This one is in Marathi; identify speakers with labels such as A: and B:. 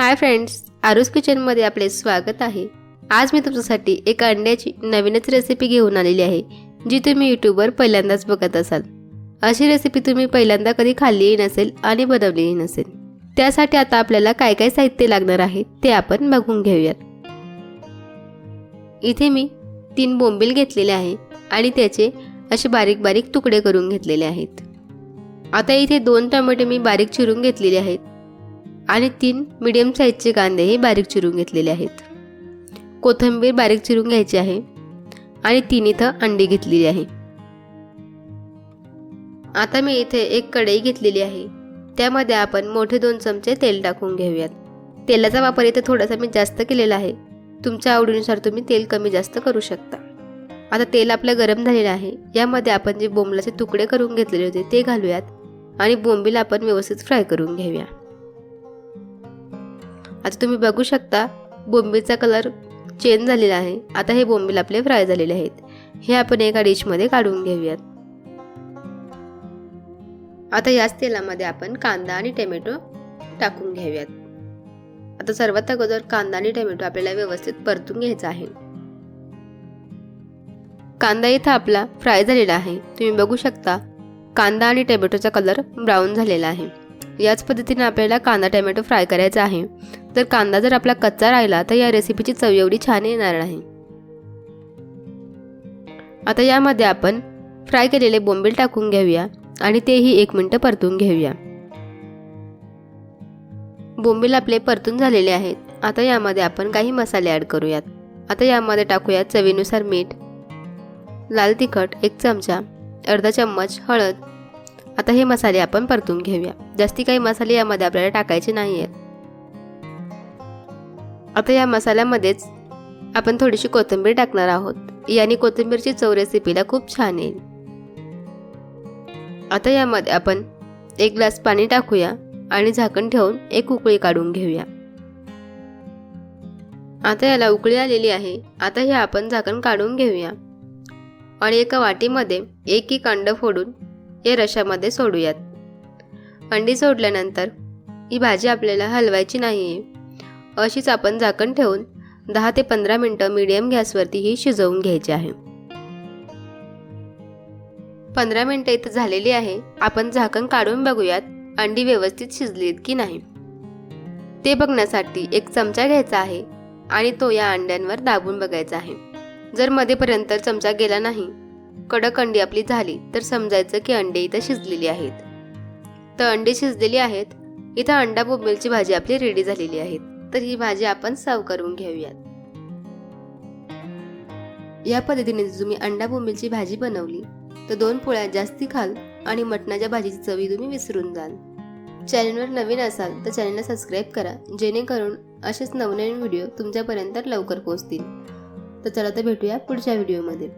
A: हाय फ्रेंड्स, आरूस किचनमध्ये आपले स्वागत आहे। आज मी तुमच्यासाठी एका अंड्याची नवीनच रेसिपी घेऊन आलेली आहे, जी तुम्ही यूट्यूबवर पहिल्यांदाच बघत असाल। अशी रेसिपी तुम्ही पहिल्यांदा कधी खाल्लीही नसेल आणि बनवलीही नसेल। त्यासाठी आता आपल्याला काय काय साहित्य लागणार आहे ते आपण बघून घेऊयात। इथे मी 3 बोंबील घेतलेले आहे आणि त्याचे असे बारीक बारीक तुकडे करून घेतलेले आहेत। आता इथे 2 टोमॅटो मी बारीक चिरून घेतलेले आहेत आणि 3 मीडियम साईजचे कांदे हे बारीक चिरून घेतलेले आहेत। कोथिंबीर बारीक चिरून घ्यायची आहे आणि 3 इथं अंडी घेतलेली आहे। आता मी इथे एक कढई घेतलेली आहे, त्यामध्ये आपण मोठे 2 चमचे तेल टाकून घेऊयात। तेलाचा वापर इथे थोडासा मी जास्त केलेला आहे, तुमच्या आवडीनुसार तुम्ही तेल कमी जास्त करू शकता। आता तेल आपलं गरम झालेलं आहे, यामध्ये आपण जे बोंबलाचे तुकडे करून घेतलेले होते ते घालूयात आणि बोंबील आपण व्यवस्थित फ्राय करून घेऊया। आता तुम्ही बघू शकता बोंबीलचा कलर चेंज झालेला आहे। आता हे बोंबील आपले फ्राय झालेले आहेत, हे आपण एका डिशमध्ये काढून घेऊयात। आता याच तेलामध्ये आपण कांदा आणि टोमॅटो टाकून घेऊयात। आता सर्वात अगोदर कांदा आणि टोमॅटो आपल्याला व्यवस्थित परतून घ्यायचा आहे। कांदा इथं आपला फ्राय झालेला आहे, तुम्ही बघू शकता कांदा आणि टोमॅटोचा कलर ब्राऊन झालेला आहे। याच पद्धतीने आपल्याला कांदा टोमॅटो फ्राय करायचा आहे। जर कांदा जर आपला कच्चा राहिला तर या रेसिपीची चव एवढी छान येणार नाही। आता यामध्ये आपण फ्राय केलेले बोंबील टाकून घेऊया आणि तेही 1 मिनिट परतून घेऊया। बोंबील आपले परतून झालेले आहेत। आता यामध्ये आपण काही मसाले ॲड करूयात। आता यामध्ये टाकूया चवीनुसार मीठ, लाल तिखट 1 चमचा, अर्धा चम्मच हळद। आता हे मसाले आपण परतून घेऊया, जास्ती काही मसाले यामध्ये आपल्याला टाकायचे नाही आहेत। आता या मसाल्यामध्येच आपण थोडीशी कोथिंबीर टाकणार आहोत, याने कोथिंबीरची चव रेसिपीला खूप छान येईल। आता यामध्ये आपण 1 ग्लास पाणी टाकूया आणि झाकण ठेवून एक उकळी काढून घेऊया। आता याला उकळी आलेली आहे। आता हे आपण झाकण काढून घेऊया आणि एका वाटीमध्ये एक अंड फोडून या रशामध्ये सोडूयात। अंडी सोडल्यानंतर ही भाजी आपल्याला हलवायची नाहीये, अशीच आपण झाकण ठेवून 10 ते 15 मिनिटं मीडियम गॅसवरती ही शिजवून घ्यायची आहे। 15 मिनिटं इथं झालेली आहे। आपण झाकण काढून बघूयात अंडी व्यवस्थित शिजलीत की नाही। ते बघण्यासाठी 1 चमचा घ्यायचा आहे आणि तो या अंड्यांवर दाबून बघायचा आहे। जर मध्येपर्यंत चमचा गेला नाही, कडक अंडी आपली झाली तर समजायचं की अंडे इथं शिजलेली आहेत। तर अंडी शिजलेली आहेत। इथं अंडा बोंबीलची भाजी आपली रेडी झालेली आहे। तर ही भाजी आपण सर्व करून घेऊयात। या पद्धतीने जर तुम्ही अंडा बोंबीलची भाजी बनवली तर 2 पोळ्या जास्ती खाल आणि मटणाच्या भाजीची चवी तुम्ही विसरून जाल। चॅनलवर नवीन असाल तर चॅनलला सबस्क्राईब करा, जेणेकरून असेच नवनवीन व्हिडिओ तुमच्यापर्यंत लवकर पोहोचतील। तर चला तर भेटूया पुढच्या व्हिडिओमध्ये।